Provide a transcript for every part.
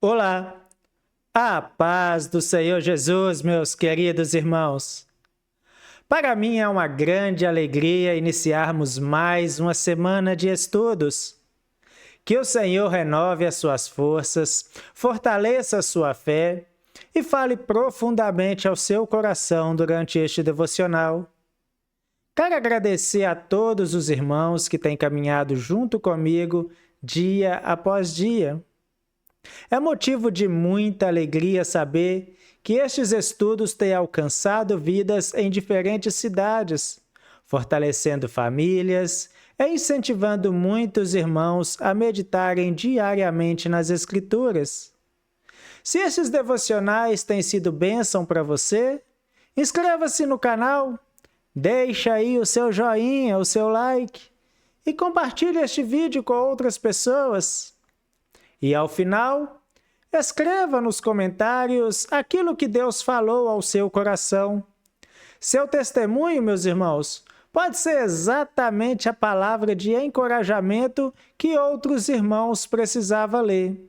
Olá, a paz do Senhor Jesus, meus queridos irmãos. Para mim é uma grande alegria iniciarmos mais uma semana de estudos. Que o Senhor renove as suas forças, fortaleça a sua fé e fale profundamente ao seu coração durante este devocional. Quero agradecer a todos os irmãos que têm caminhado junto comigo dia após dia. É motivo de muita alegria saber que estes estudos têm alcançado vidas em diferentes cidades, fortalecendo famílias e incentivando muitos irmãos a meditarem diariamente nas Escrituras. Se estes devocionais têm sido bênção para você, inscreva-se no canal, deixa aí o seu joinha, o seu like e compartilhe este vídeo com outras pessoas. E ao final, escreva nos comentários aquilo que Deus falou ao seu coração. Seu testemunho, meus irmãos, pode ser exatamente a palavra de encorajamento que outros irmãos precisavam ler.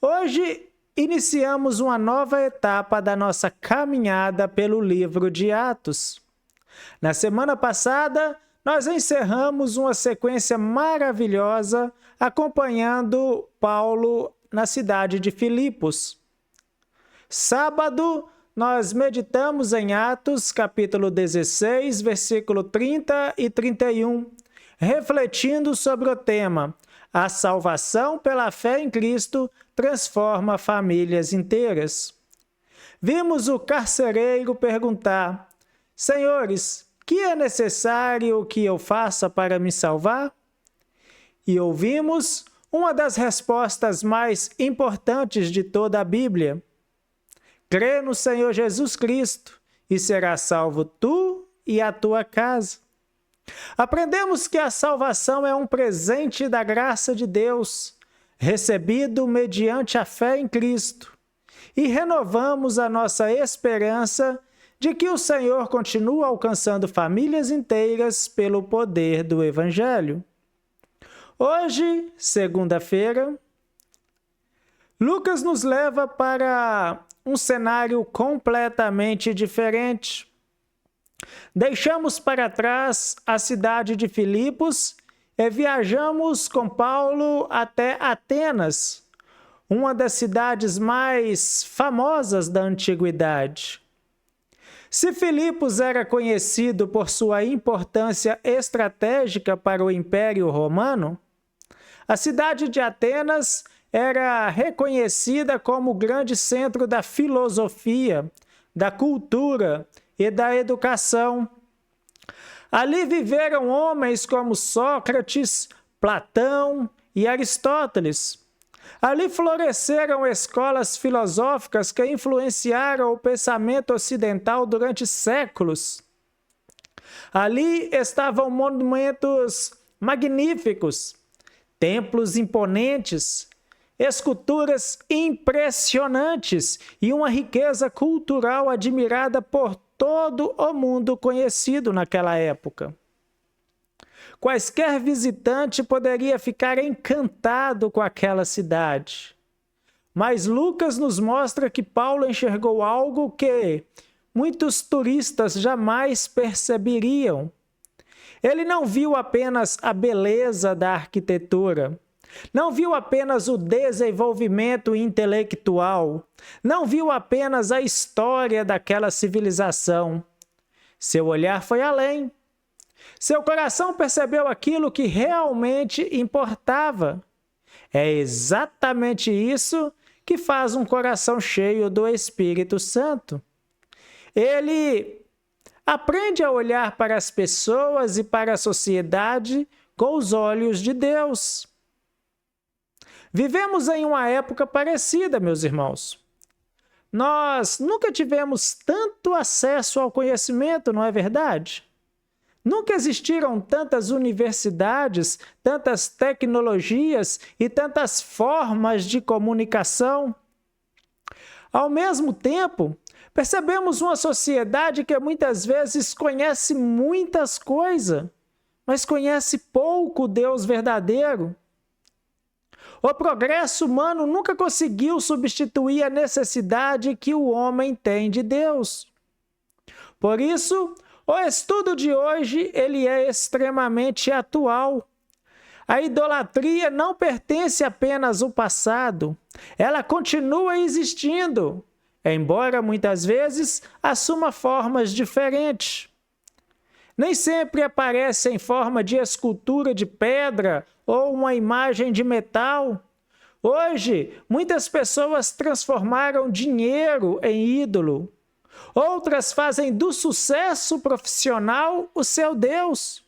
Hoje, iniciamos uma nova etapa da nossa caminhada pelo livro de Atos. Na semana passada, nós encerramos uma sequência maravilhosa acompanhando Paulo na cidade de Filipos. Sábado, nós meditamos em Atos, capítulo 16, versículo 30 e 31, refletindo sobre o tema A salvação pela fé em Cristo transforma famílias inteiras. Vimos o carcereiro perguntar: Senhores, que é necessário que eu faça para me salvar? E ouvimos uma das respostas mais importantes de toda a Bíblia. Crê no Senhor Jesus Cristo e serás salvo tu e a tua casa. Aprendemos que a salvação é um presente da graça de Deus, recebido mediante a fé em Cristo. E renovamos a nossa esperança de que o Senhor continua alcançando famílias inteiras pelo poder do Evangelho. Hoje, segunda-feira, Lucas nos leva para um cenário completamente diferente. Deixamos para trás a cidade de Filipos e viajamos com Paulo até Atenas, uma das cidades mais famosas da antiguidade. Se Filipos era conhecido por sua importância estratégica para o Império Romano, a cidade de Atenas era reconhecida como o grande centro da filosofia, da cultura e da educação. Ali viveram homens como Sócrates, Platão e Aristóteles. Ali floresceram escolas filosóficas que influenciaram o pensamento ocidental durante séculos. Ali estavam monumentos magníficos, templos imponentes, esculturas impressionantes e uma riqueza cultural admirada por todo o mundo conhecido naquela época. Quaisquer visitante poderia ficar encantado com aquela cidade. Mas Lucas nos mostra que Paulo enxergou algo que muitos turistas jamais perceberiam. Ele não viu apenas a beleza da arquitetura, não viu apenas o desenvolvimento intelectual, não viu apenas a história daquela civilização. Seu olhar foi além. Seu coração percebeu aquilo que realmente importava. É exatamente isso que faz um coração cheio do Espírito Santo. Ele aprende a olhar para as pessoas e para a sociedade com os olhos de Deus. Vivemos em uma época parecida, meus irmãos. Nós nunca tivemos tanto acesso ao conhecimento, não é verdade? Nunca existiram tantas universidades, tantas tecnologias e tantas formas de comunicação. Ao mesmo tempo, percebemos uma sociedade que muitas vezes conhece muitas coisas, mas conhece pouco o Deus verdadeiro. O progresso humano nunca conseguiu substituir a necessidade que o homem tem de Deus. Por isso, o estudo de hoje ele é extremamente atual. A idolatria não pertence apenas ao passado, ela continua existindo, embora muitas vezes assuma formas diferentes. Nem sempre aparece em forma de escultura de pedra ou uma imagem de metal. Hoje, muitas pessoas transformaram dinheiro em ídolo. Outras fazem do sucesso profissional o seu Deus.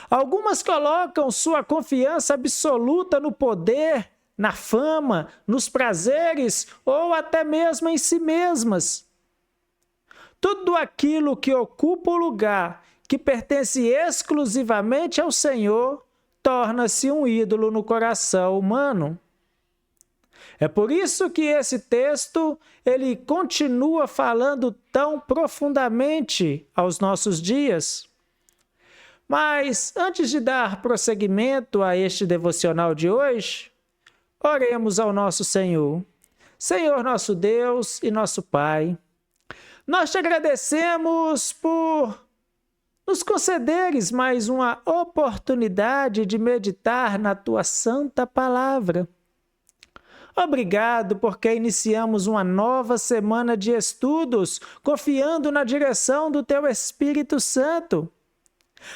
Algumas colocam sua confiança absoluta no poder, na fama, nos prazeres ou até mesmo em si mesmas. Tudo aquilo que ocupa o lugar que pertence exclusivamente ao Senhor torna-se um ídolo no coração humano. É por isso que esse texto ele continua falando tão profundamente aos nossos dias. Mas antes de dar prosseguimento a este devocional de hoje, oremos ao nosso Senhor. Senhor nosso Deus e nosso Pai, nós te agradecemos por nos concederes mais uma oportunidade de meditar na tua santa palavra. Obrigado porque iniciamos uma nova semana de estudos, confiando na direção do teu Espírito Santo.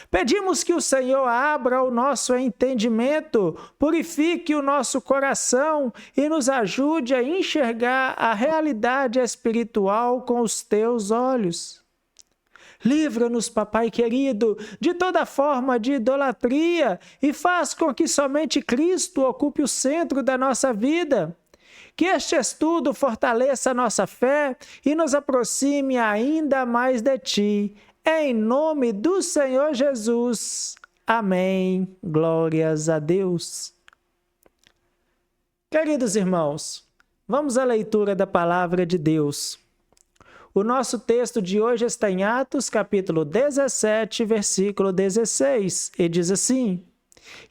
Pedimos que o Senhor abra o nosso entendimento, purifique o nosso coração e nos ajude a enxergar a realidade espiritual com os teus olhos. Livra-nos, papai querido, de toda forma de idolatria e faz com que somente Cristo ocupe o centro da nossa vida. Que este estudo fortaleça a nossa fé e nos aproxime ainda mais de Ti. Em nome do Senhor Jesus. Amém. Glórias a Deus. Queridos irmãos, vamos à leitura da palavra de Deus. O nosso texto de hoje está em Atos, capítulo 17, versículo 16, e diz assim: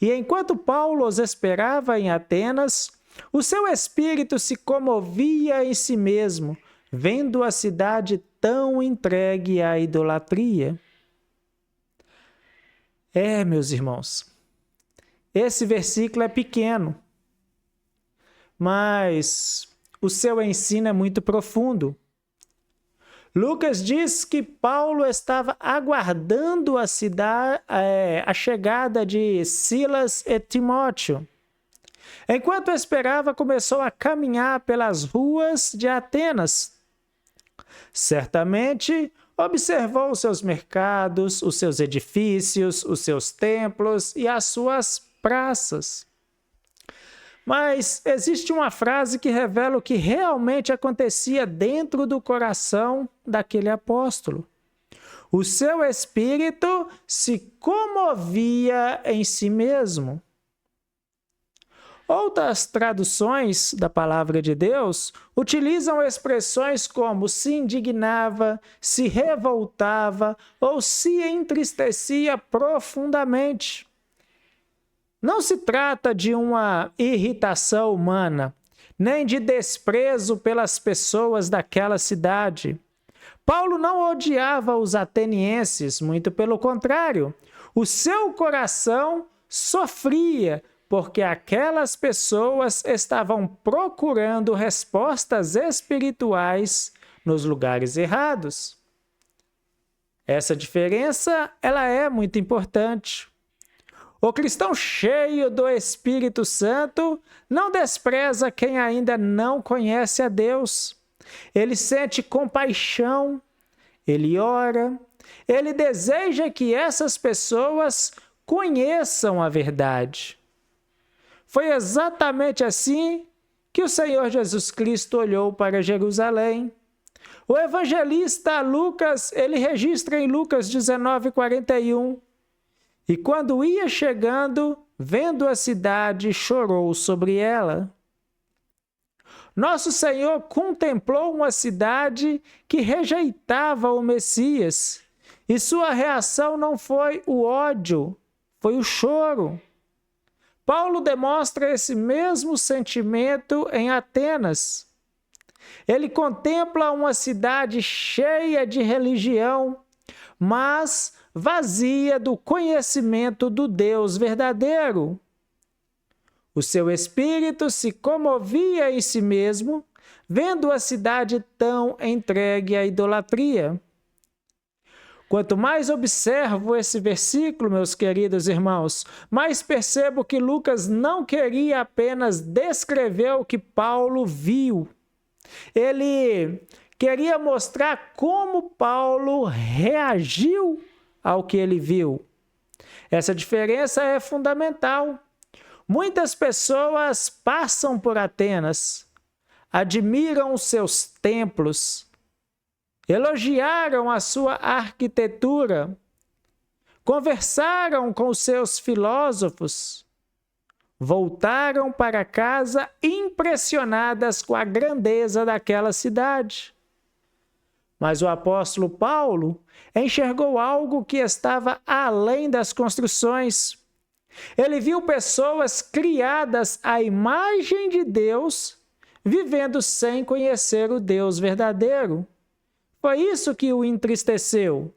E enquanto Paulo os esperava em Atenas, o seu espírito se comovia em si mesmo, vendo a cidade tão entregue à idolatria. Meus irmãos, esse versículo é pequeno, mas o seu ensino é muito profundo. Lucas diz que Paulo estava aguardando a chegada de Silas e Timóteo. Enquanto esperava, começou a caminhar pelas ruas de Atenas. Certamente, observou os seus mercados, os seus edifícios, os seus templos e as suas praças. Mas existe uma frase que revela o que realmente acontecia dentro do coração daquele apóstolo. O seu espírito se comovia em si mesmo. Outras traduções da palavra de Deus utilizam expressões como se indignava, se revoltava ou se entristecia profundamente. Não se trata de uma irritação humana, nem de desprezo pelas pessoas daquela cidade. Paulo não odiava os atenienses, muito pelo contrário. O seu coração sofria porque aquelas pessoas estavam procurando respostas espirituais nos lugares errados. Essa diferença, ela é muito importante. O cristão cheio do Espírito Santo não despreza quem ainda não conhece a Deus. Ele sente compaixão, ele ora, ele deseja que essas pessoas conheçam a verdade. Foi exatamente assim que o Senhor Jesus Cristo olhou para Jerusalém. O evangelista Lucas, ele registra em Lucas 19:41, e quando ia chegando, vendo a cidade, chorou sobre ela. Nosso Senhor contemplou uma cidade que rejeitava o Messias, e sua reação não foi o ódio, foi o choro. Paulo demonstra esse mesmo sentimento em Atenas. Ele contempla uma cidade cheia de religião, mas vazia do conhecimento do Deus verdadeiro. O seu espírito se comovia em si mesmo, vendo a cidade tão entregue à idolatria. Quanto mais observo esse versículo, meus queridos irmãos, mais percebo que Lucas não queria apenas descrever o que Paulo viu. Ele queria mostrar como Paulo reagiu ao que ele viu. Essa diferença é fundamental. Muitas pessoas passam por Atenas, admiram os seus templos, elogiaram a sua arquitetura, conversaram com os seus filósofos, voltaram para casa impressionadas com a grandeza daquela cidade. Mas o apóstolo Paulo enxergou algo que estava além das construções. Ele viu pessoas criadas à imagem de Deus, vivendo sem conhecer o Deus verdadeiro. Foi isso que o entristeceu.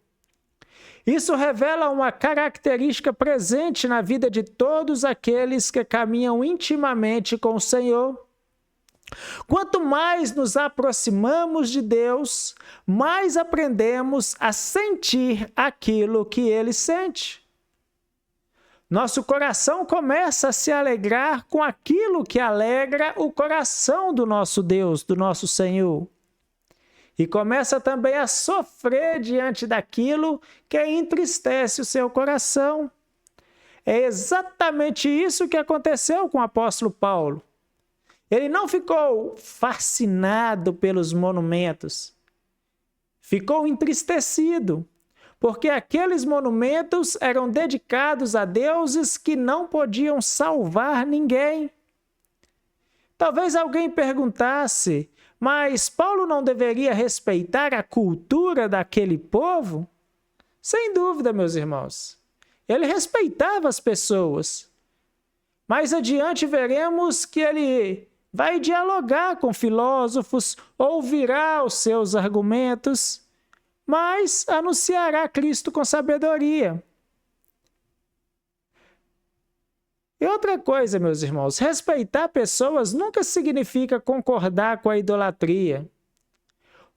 Isso revela uma característica presente na vida de todos aqueles que caminham intimamente com o Senhor. Quanto mais nos aproximamos de Deus, mais aprendemos a sentir aquilo que Ele sente. Nosso coração começa a se alegrar com aquilo que alegra o coração do nosso Deus, do nosso Senhor. E começa também a sofrer diante daquilo que entristece o seu coração. É exatamente isso que aconteceu com o apóstolo Paulo. Ele não ficou fascinado pelos monumentos, ficou entristecido, porque aqueles monumentos eram dedicados a deuses que não podiam salvar ninguém. Talvez alguém perguntasse, mas Paulo não deveria respeitar a cultura daquele povo? Sem dúvida, meus irmãos. Ele respeitava as pessoas. Mais adiante veremos que ele vai dialogar com filósofos, ouvirá os seus argumentos, mas anunciará Cristo com sabedoria. E outra coisa, meus irmãos, respeitar pessoas nunca significa concordar com a idolatria.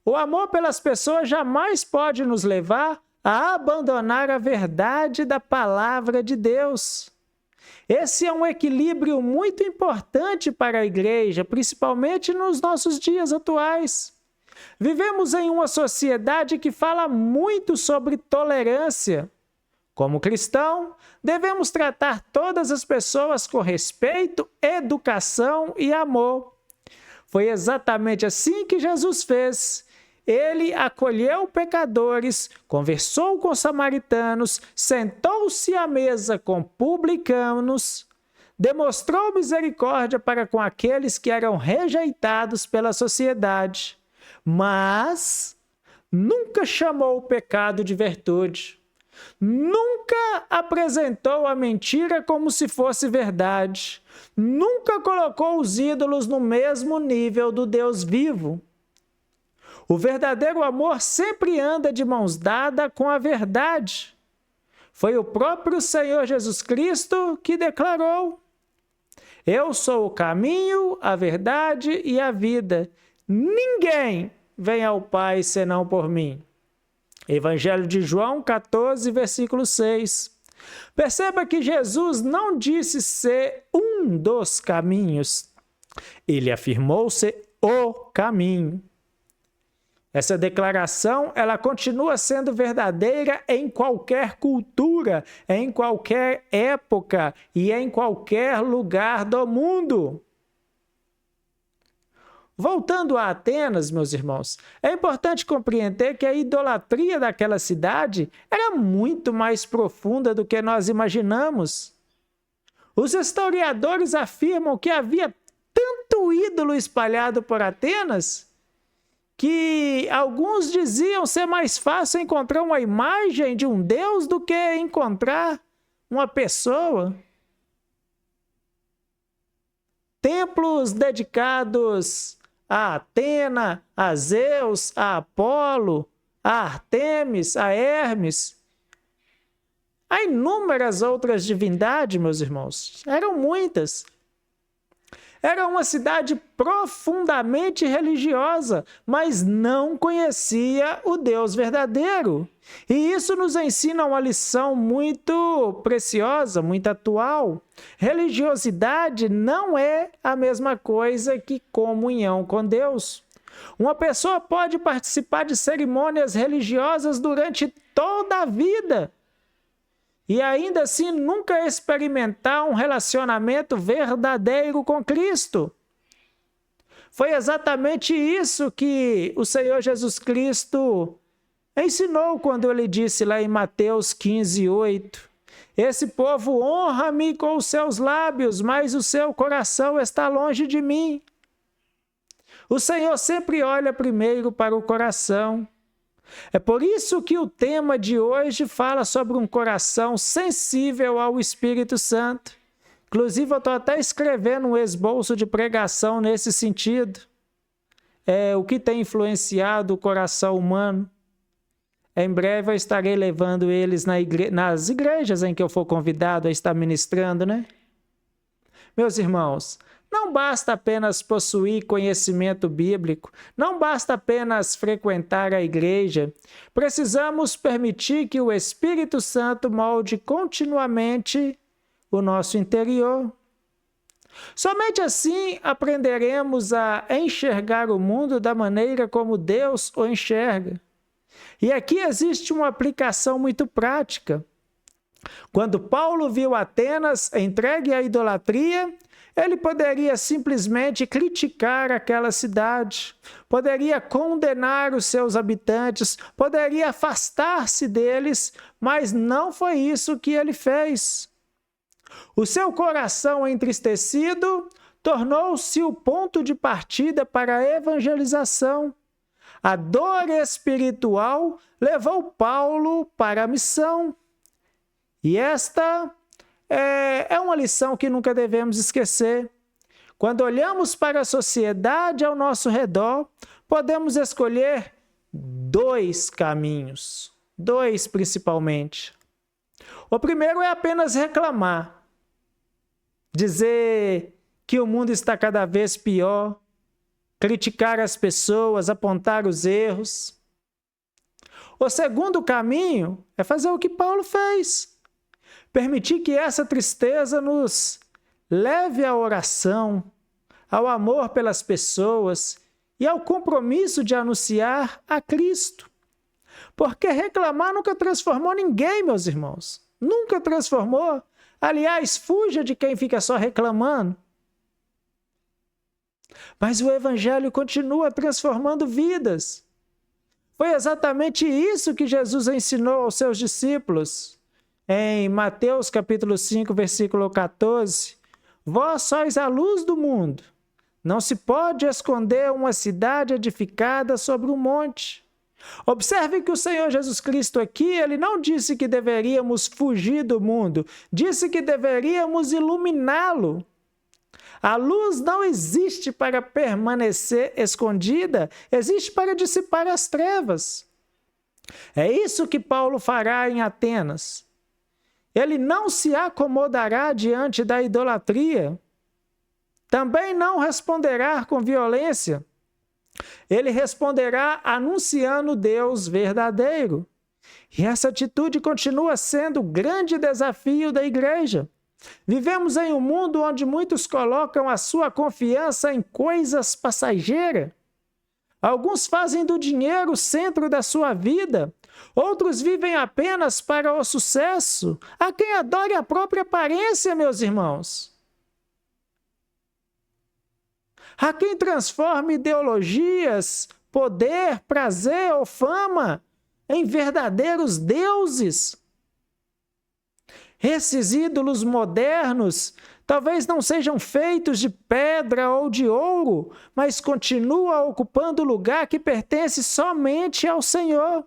O amor pelas pessoas jamais pode nos levar a abandonar a verdade da palavra de Deus. Esse é um equilíbrio muito importante para a igreja, principalmente nos nossos dias atuais. Vivemos em uma sociedade que fala muito sobre tolerância. Como cristão, devemos tratar todas as pessoas com respeito, educação e amor. Foi exatamente assim que Jesus fez. Ele acolheu pecadores, conversou com samaritanos, sentou-se à mesa com publicanos, demonstrou misericórdia para com aqueles que eram rejeitados pela sociedade, mas nunca chamou o pecado de virtude. Nunca apresentou a mentira como se fosse verdade. Nunca colocou os ídolos no mesmo nível do Deus vivo. O verdadeiro amor sempre anda de mãos dadas com a verdade. Foi o próprio Senhor Jesus Cristo que declarou: Eu sou o caminho, a verdade e a vida. Ninguém vem ao Pai senão por mim. Evangelho de João 14, versículo 6. Perceba que Jesus não disse ser um dos caminhos. Ele afirmou ser o caminho. Essa declaração, ela continua sendo verdadeira em qualquer cultura, em qualquer época e em qualquer lugar do mundo. Voltando a Atenas, meus irmãos, é importante compreender que a idolatria daquela cidade era muito mais profunda do que nós imaginamos. Os historiadores afirmam que havia tanto ídolo espalhado por Atenas que alguns diziam ser mais fácil encontrar uma imagem de um deus do que encontrar uma pessoa. templos dedicados a Atena, a Zeus, a Apolo, a Artemis, a Hermes. Há inúmeras outras divindades, meus irmãos. Eram muitas. Era uma cidade profundamente religiosa, mas não conhecia o Deus verdadeiro. E isso nos ensina uma lição muito preciosa, muito atual. Religiosidade não é a mesma coisa que comunhão com Deus. Uma pessoa pode participar de cerimônias religiosas durante toda a vida e ainda assim nunca experimentar um relacionamento verdadeiro com Cristo. Foi exatamente isso que o Senhor Jesus Cristo ensinou quando ele disse lá em Mateus 15:8: esse povo honra-me com os seus lábios, mas o seu coração está longe de mim. O Senhor sempre olha primeiro para o coração. É por isso que o tema de hoje fala sobre um coração sensível ao Espírito Santo. Inclusive, eu estou até escrevendo um esboço de pregação nesse sentido. O que tem influenciado o coração humano. Em breve eu estarei levando eles nas igrejas em que eu for convidado a estar ministrando, né? Meus irmãos, não basta apenas possuir conhecimento bíblico, não basta apenas frequentar a igreja. Precisamos permitir que o Espírito Santo molde continuamente o nosso interior. Somente assim aprenderemos a enxergar o mundo da maneira como Deus o enxerga. E aqui existe uma aplicação muito prática. Quando Paulo viu Atenas entregue à idolatria, ele poderia simplesmente criticar aquela cidade, poderia condenar os seus habitantes, poderia afastar-se deles, mas não foi isso que ele fez. O seu coração entristecido tornou-se o ponto de partida para a evangelização. A dor espiritual levou Paulo para a missão. E esta é uma lição que nunca devemos esquecer. Quando olhamos para a sociedade ao nosso redor, podemos escolher dois caminhos, dois principalmente. O primeiro é apenas reclamar, dizer que o mundo está cada vez pior, criticar as pessoas, apontar os erros. O segundo caminho é fazer o que Paulo fez. Permitir que essa tristeza nos leve à oração, ao amor pelas pessoas e ao compromisso de anunciar a Cristo. Porque reclamar nunca transformou ninguém, meus irmãos. Nunca transformou. Aliás, fuja de quem fica só reclamando. Mas o Evangelho continua transformando vidas. Foi exatamente isso que Jesus ensinou aos seus discípulos. Em Mateus capítulo 5, versículo 14, vós sois a luz do mundo. Não se pode esconder uma cidade edificada sobre um monte. Observe que o Senhor Jesus Cristo aqui, ele não disse que deveríamos fugir do mundo, disse que deveríamos iluminá-lo. A luz não existe para permanecer escondida, existe para dissipar as trevas. É isso que Paulo fará em Atenas. Ele não se acomodará diante da idolatria. Também não responderá com violência. Ele responderá anunciando Deus verdadeiro. E essa atitude continua sendo o grande desafio da igreja. Vivemos em um mundo onde muitos colocam a sua confiança em coisas passageiras. Alguns fazem do dinheiro o centro da sua vida. Outros vivem apenas para o sucesso. Há quem adore a própria aparência, meus irmãos. Há quem transforme ideologias, poder, prazer ou fama em verdadeiros deuses. Esses ídolos modernos talvez não sejam feitos de pedra ou de ouro, mas continuam ocupando o lugar que pertence somente ao Senhor.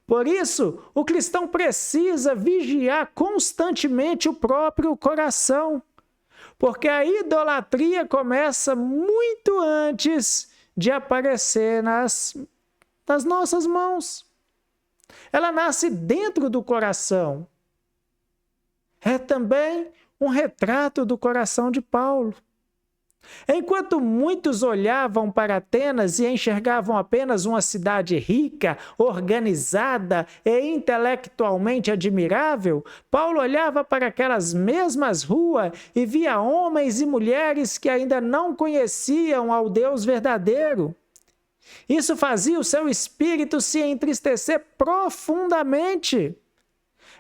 Por isso, o cristão precisa vigiar constantemente o próprio coração, Porque a idolatria começa muito antes de aparecer nas nossas mãos. Ela nasce dentro do coração. É também um retrato do coração de Paulo. Enquanto muitos olhavam para Atenas e enxergavam apenas uma cidade rica, organizada e intelectualmente admirável, Paulo olhava para aquelas mesmas ruas e via homens e mulheres que ainda não conheciam ao Deus verdadeiro. Isso fazia o seu espírito se entristecer profundamente.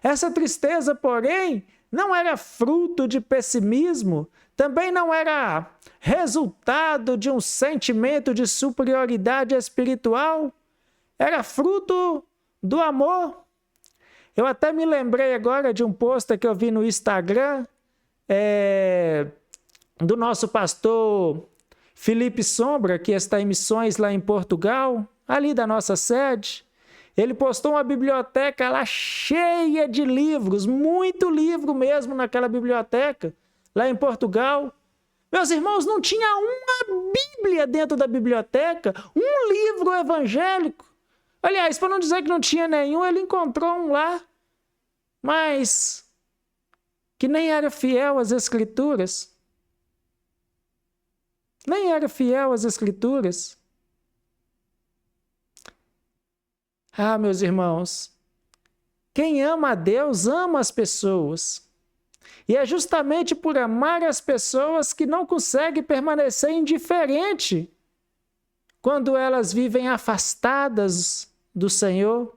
Essa tristeza, porém, não era fruto de pessimismo, também não era resultado de um sentimento de superioridade espiritual, era fruto do amor. Eu até me lembrei agora de um post que eu vi no Instagram do nosso pastor Felipe Sombra, que está em missões lá em Portugal, ali da nossa sede. Ele postou uma biblioteca lá cheia de livros, muito livro mesmo naquela biblioteca, lá em Portugal. Meus irmãos, não tinha uma Bíblia dentro da biblioteca, um livro evangélico. Aliás, para não dizer que não tinha nenhum, ele encontrou um lá, mas que nem era fiel às Escrituras. Nem era fiel às Escrituras. Ah, meus irmãos, quem ama a Deus ama as pessoas. E é justamente por amar as pessoas que não consegue permanecer indiferente quando elas vivem afastadas do Senhor.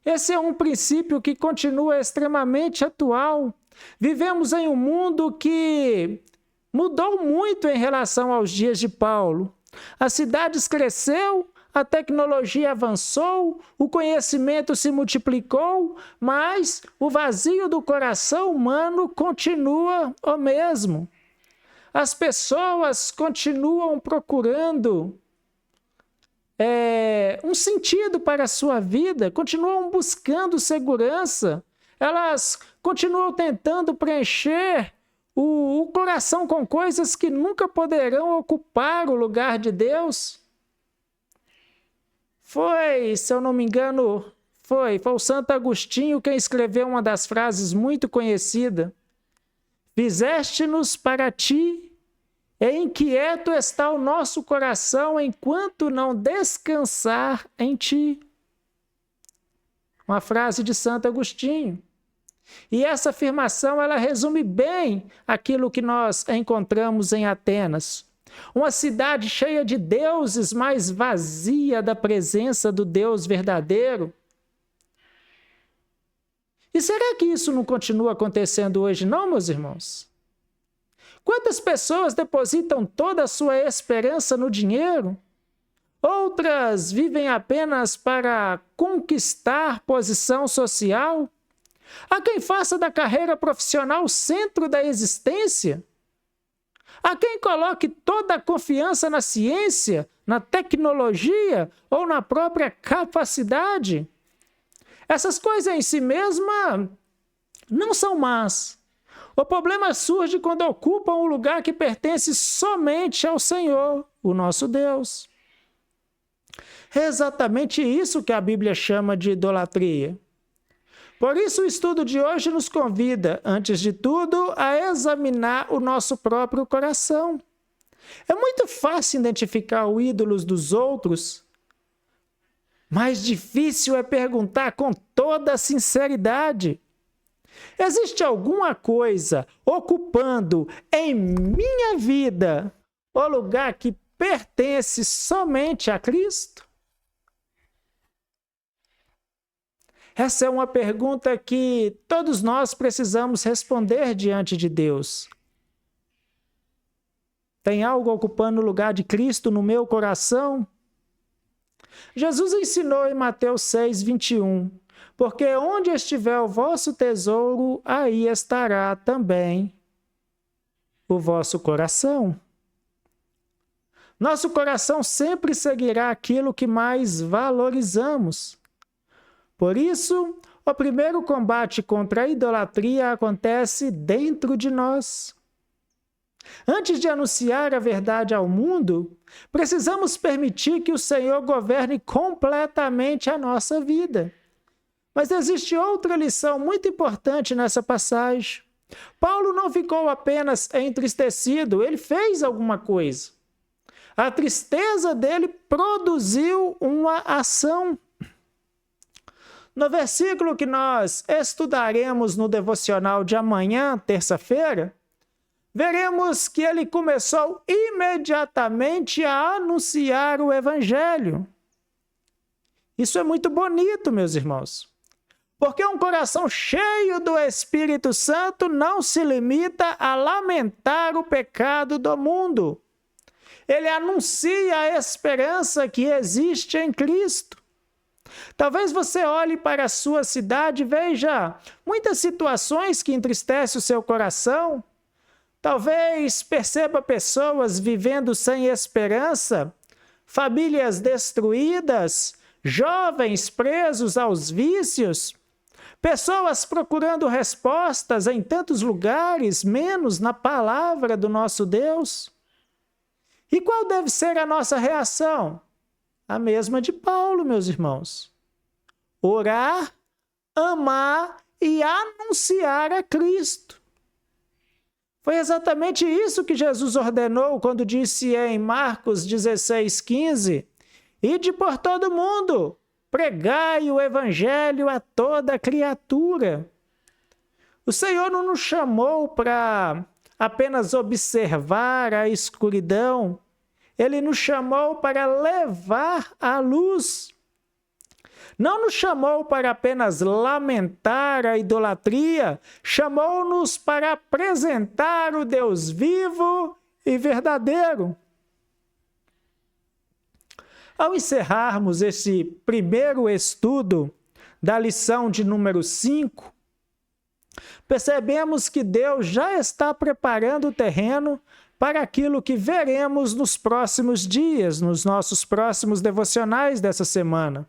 Esse é um princípio que continua extremamente atual. Vivemos em um mundo que mudou muito em relação aos dias de Paulo. As cidades cresceu, a tecnologia avançou, o conhecimento se multiplicou, mas o vazio do coração humano continua o mesmo. As pessoas continuam procurando um sentido para a sua vida, continuam buscando segurança, elas continuam tentando preencher o coração com coisas que nunca poderão ocupar o lugar de Deus. Se eu não me engano, foi o Santo Agostinho quem escreveu uma das frases muito conhecida. Fizeste-nos para ti, e inquieto está o nosso coração enquanto não descansar em ti. Uma frase de Santo Agostinho. E essa afirmação, ela resume bem aquilo que nós encontramos em Atenas. Uma cidade cheia de deuses, mas vazia da presença do Deus verdadeiro. E será que isso não continua acontecendo hoje, não, meus irmãos? Quantas pessoas depositam toda a sua esperança no dinheiro? Outras vivem apenas para conquistar posição social? Há quem faça da carreira profissional o centro da existência? Há quem coloque toda a confiança na ciência, na tecnologia ou na própria capacidade? Essas coisas em si mesmas não são más. O problema surge quando ocupam um lugar que pertence somente ao Senhor, o nosso Deus. É exatamente isso que a Bíblia chama de idolatria. Por isso, o estudo de hoje nos convida, antes de tudo, a examinar o nosso próprio coração. É muito fácil identificar os ídolos dos outros, mas difícil é perguntar com toda a sinceridade: existe alguma coisa ocupando em minha vida o lugar que pertence somente a Cristo? Essa é uma pergunta que todos nós precisamos responder diante de Deus. Tem algo ocupando o lugar de Cristo no meu coração? Jesus ensinou em Mateus 6:21, porque onde estiver o vosso tesouro, aí estará também o vosso coração. Nosso coração sempre seguirá aquilo que mais valorizamos. Por isso, o primeiro combate contra a idolatria acontece dentro de nós. Antes de anunciar a verdade ao mundo, precisamos permitir que o Senhor governe completamente a nossa vida. Mas existe outra lição muito importante nessa passagem. Paulo não ficou apenas entristecido, ele fez alguma coisa. A tristeza dele produziu uma ação. No versículo que nós estudaremos no devocional de amanhã, terça-feira, veremos que ele começou imediatamente a anunciar o evangelho. Isso é muito bonito, meus irmãos. Porque um coração cheio do Espírito Santo não se limita a lamentar o pecado do mundo. Ele anuncia a esperança que existe em Cristo. Talvez você olhe para a sua cidade e veja muitas situações que entristecem o seu coração. Talvez perceba pessoas vivendo sem esperança, famílias destruídas, jovens presos aos vícios, pessoas procurando respostas em tantos lugares, menos na palavra do nosso Deus. E qual deve ser a nossa reação? A mesma de Paulo, meus irmãos. Orar, amar e anunciar a Cristo. Foi exatamente isso que Jesus ordenou quando disse em Marcos 16:15: Ide por todo mundo, pregai o evangelho a toda criatura. O Senhor não nos chamou para apenas observar a escuridão. Ele nos chamou para levar a luz. Não nos chamou para apenas lamentar a idolatria, chamou-nos para apresentar o Deus vivo e verdadeiro. Ao encerrarmos esse primeiro estudo da lição de número 5, percebemos que Deus já está preparando o terreno para aquilo que veremos nos próximos dias, nos nossos próximos devocionais dessa semana.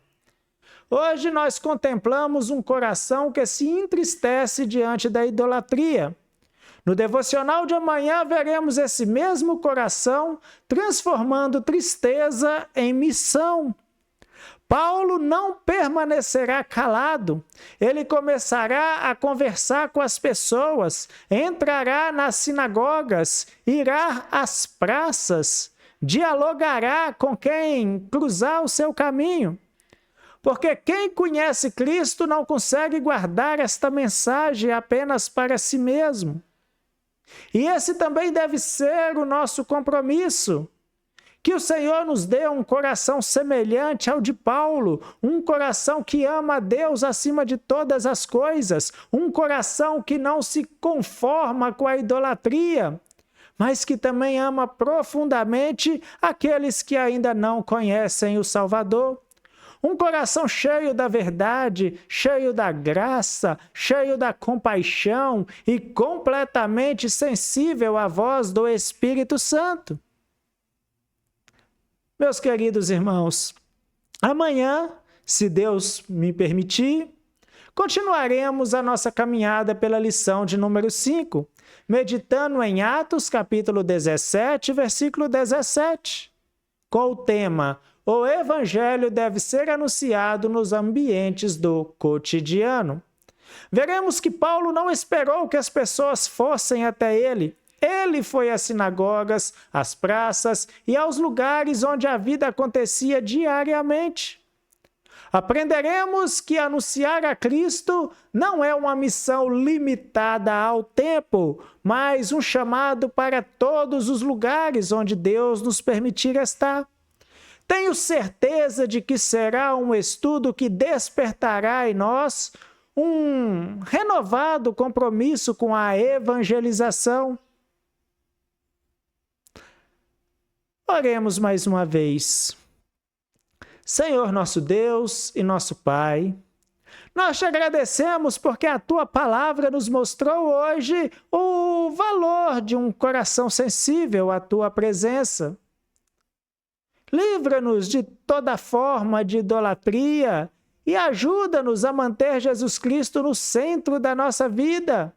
Hoje nós contemplamos um coração que se entristece diante da idolatria. No devocional de amanhã veremos esse mesmo coração transformando tristeza em missão. Paulo não permanecerá calado. Ele começará a conversar com as pessoas, entrará nas sinagogas, irá às praças, dialogará com quem cruzar o seu caminho. Porque quem conhece Cristo não consegue guardar esta mensagem apenas para si mesmo. E esse também deve ser o nosso compromisso. Que o Senhor nos dê um coração semelhante ao de Paulo, um coração que ama a Deus acima de todas as coisas, um coração que não se conforma com a idolatria, mas que também ama profundamente aqueles que ainda não conhecem o Salvador. Um coração cheio da verdade, cheio da graça, cheio da compaixão e completamente sensível à voz do Espírito Santo. Meus queridos irmãos, amanhã, se Deus me permitir, continuaremos a nossa caminhada pela lição de número 5, meditando em Atos capítulo 17, versículo 17, com o tema: o Evangelho deve ser anunciado nos ambientes do cotidiano. Veremos que Paulo não esperou que as pessoas fossem até ele. Ele foi às sinagogas, às praças e aos lugares onde a vida acontecia diariamente. Aprenderemos que anunciar a Cristo não é uma missão limitada ao tempo, mas um chamado para todos os lugares onde Deus nos permitir estar. Tenho certeza de que será um estudo que despertará em nós um renovado compromisso com a evangelização. Oremos mais uma vez. Senhor nosso Deus e nosso Pai, nós te agradecemos porque a Tua palavra nos mostrou hoje o valor de um coração sensível à Tua presença. Livra-nos de toda forma de idolatria e ajuda-nos a manter Jesus Cristo no centro da nossa vida.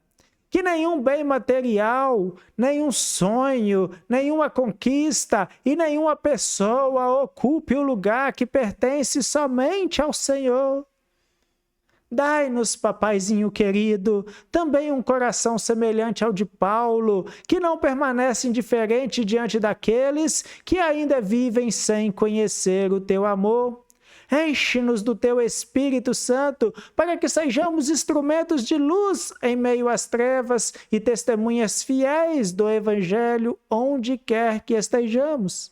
que nenhum bem material, nenhum sonho, nenhuma conquista e nenhuma pessoa ocupe o lugar que pertence somente ao Senhor. Dai-nos, papaizinho querido, também um coração semelhante ao de Paulo, que não permanece indiferente diante daqueles que ainda vivem sem conhecer o teu amor. Enche-nos do teu Espírito Santo, para que sejamos instrumentos de luz em meio às trevas e testemunhas fiéis do Evangelho onde quer que estejamos.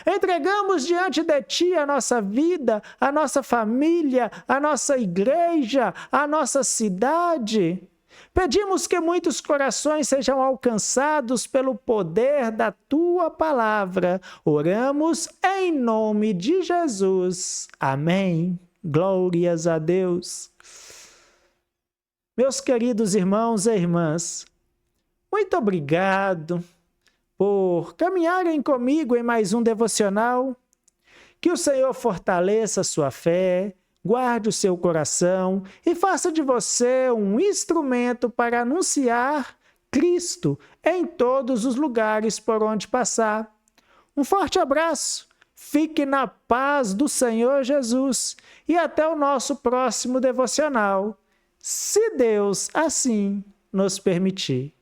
Entregamos diante de Ti a nossa vida, a nossa família, a nossa igreja, a nossa cidade. Pedimos que muitos corações sejam alcançados pelo poder da Tua palavra. Oramos em nome de Jesus. Amém. Glórias a Deus. Meus queridos irmãos e irmãs, muito obrigado por caminharem comigo em mais um devocional. Que o Senhor fortaleça a sua fé, guarde o seu coração e faça de você um instrumento para anunciar Cristo em todos os lugares por onde passar. Um forte abraço, fique na paz do Senhor Jesus e até o nosso próximo devocional, se Deus assim nos permitir.